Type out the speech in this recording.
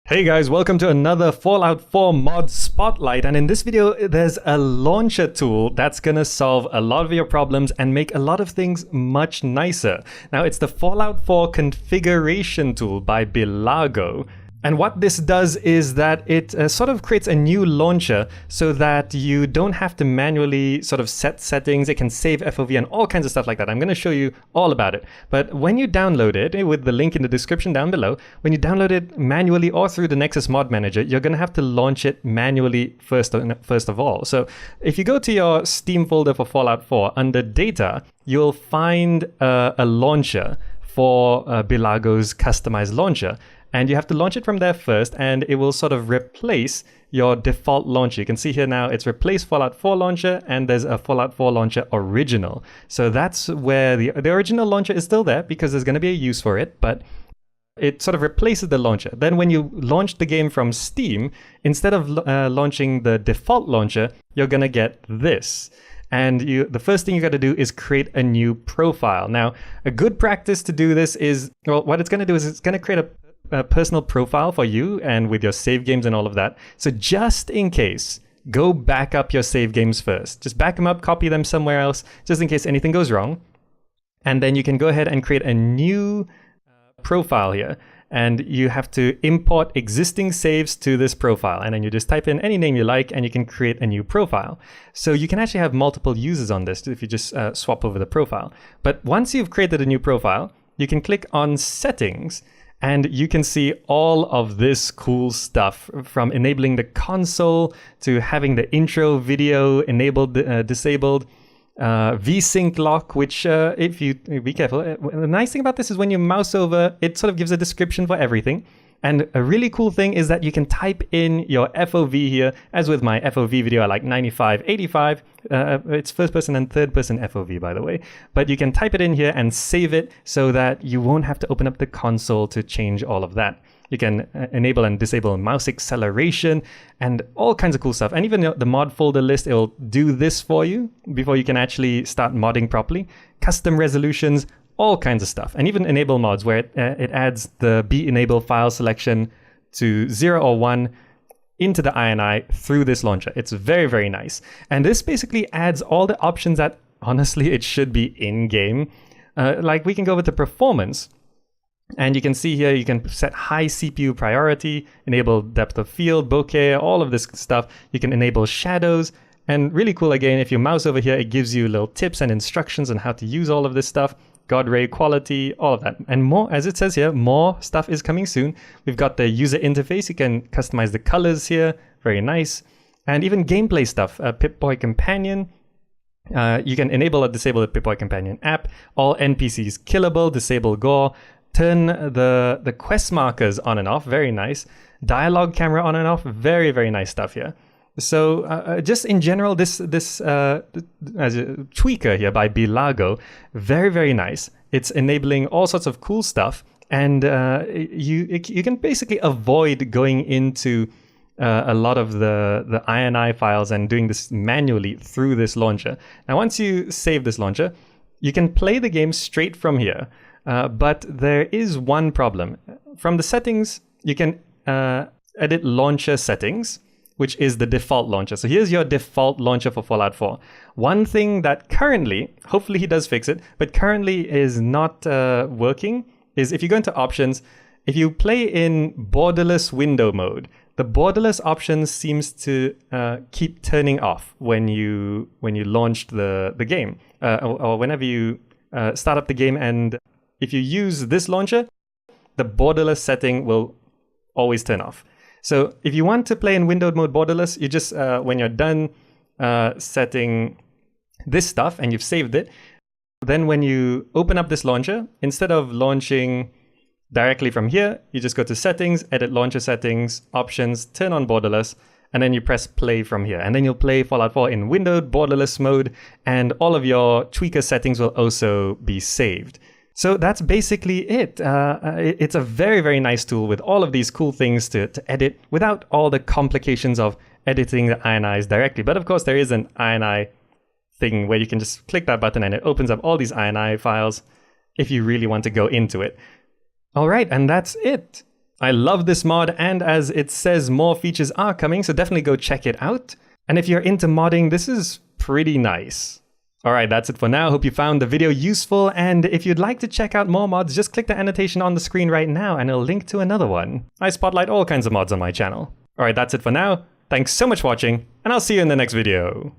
Hey guys, welcome to another Fallout 4 mod spotlight, and in this video there's a launcher tool that's gonna solve a lot of your problems and make a lot of things much nicer. Now it's the Fallout 4 configuration tool by Bilago. And what this does is that it sort of creates a new launcher so that you don't have to manually sort of set settings. It can save FOV and all kinds of stuff like that. I'm going to show you all about it. But when you download it, with the link in the description down below, when you download it manually or through the Nexus Mod Manager, you're going to have to launch it manually first of all. So if you go to your Steam folder for Fallout 4, under Data, you'll find a launcher for Bilago's customized launcher. And you have to launch it from there first, and it will sort of replace your default launcher. You can see here now it's replaced Fallout 4 launcher, and there's a Fallout 4 launcher original. So that's where the original launcher is still there because there's going to be a use for it, but it sort of replaces the launcher. Then when you launch the game from Steam, instead of launching the default launcher, you're going to get this. And the first thing you got to do is create a new profile. Now, a good practice to do this is, well, what it's going to do is it's going to create a personal profile for you and with your save games and all of that. So just in case, go back up your save games first. Just back them up, copy them somewhere else, just in case anything goes wrong. And then you can go ahead and create a new profile here. And you have to import existing saves to this profile. And then you just type in any name you like and you can create a new profile. So you can actually have multiple users on this if you just swap over the profile. But once you've created a new profile, you can click on Settings. And you can see all of this cool stuff, from enabling the console to having the intro video enabled, disabled, VSync lock, which if you be careful, the nice thing about this is when you mouse over, it sort of gives a description for everything. And a really cool thing is that you can type in your FOV here, as with my FOV video, I like 95, 85. It's first person and third person FOV, by the way. But you can type it in here and save it so that you won't have to open up the console to change all of that. You can enable and disable mouse acceleration and all kinds of cool stuff. And even the mod folder list, it will do this for you before you can actually start modding properly. Custom resolutions, all kinds of stuff, and even enable mods where it adds the be-enable file selection to 0 or 1 into the INI through this launcher. It's very, very nice. And this basically adds all the options that, honestly, it should be in-game. Like we can go over to performance, and you can see here you can set high CPU priority, enable depth of field, bokeh, all of this stuff. You can enable shadows. And really cool, again, if you mouse over here, it gives you little tips and instructions on how to use all of this stuff. God ray quality, all of that. And more, as it says here, more stuff is coming soon. We've got the user interface. You can customize the colors here. Very nice. And even gameplay stuff. Pip-Boy Companion. You can enable or disable the Pip-Boy Companion app. All NPCs killable, disable gore. Turn the quest markers on and off. Very nice. Dialogue camera on and off. Very, very nice stuff here. So just in general, this as a tweaker here by Bilago, very, very nice. It's enabling all sorts of cool stuff, and you can basically avoid going into a lot of the INI files and doing this manually through this launcher. Now, once you save this launcher, you can play the game straight from here, but there is one problem. From the settings, you can edit launcher settings, which is the default launcher. So here's your default launcher for Fallout 4. One thing that currently, hopefully he does fix it, but currently is not working, is if you go into options, if you play in borderless window mode, the borderless option seems to keep turning off when you launched the game, or whenever you start up the game. And if you use this launcher, the borderless setting will always turn off. So if you want to play in windowed mode borderless, you just, when you're done setting this stuff and you've saved it, then when you open up this launcher, instead of launching directly from here, you just go to settings, edit launcher settings, options, turn on borderless, and then you press play from here. And then you'll play Fallout 4 in windowed borderless mode, and all of your tweaker settings will also be saved. So that's basically it. It's a very, very nice tool with all of these cool things to edit without all the complications of editing the INIs directly. But of course, there is an INI thing where you can just click that button and it opens up all these INI files if you really want to go into it. All right, and that's it. I love this mod, and as it says, more features are coming, so definitely go check it out. And if you're into modding, this is pretty nice. Alright, that's it for now. Hope you found the video useful, and if you'd like to check out more mods, just click the annotation on the screen right now and it'll link to another one. I spotlight all kinds of mods on my channel. Alright, that's it for now. Thanks so much for watching, and I'll see you in the next video.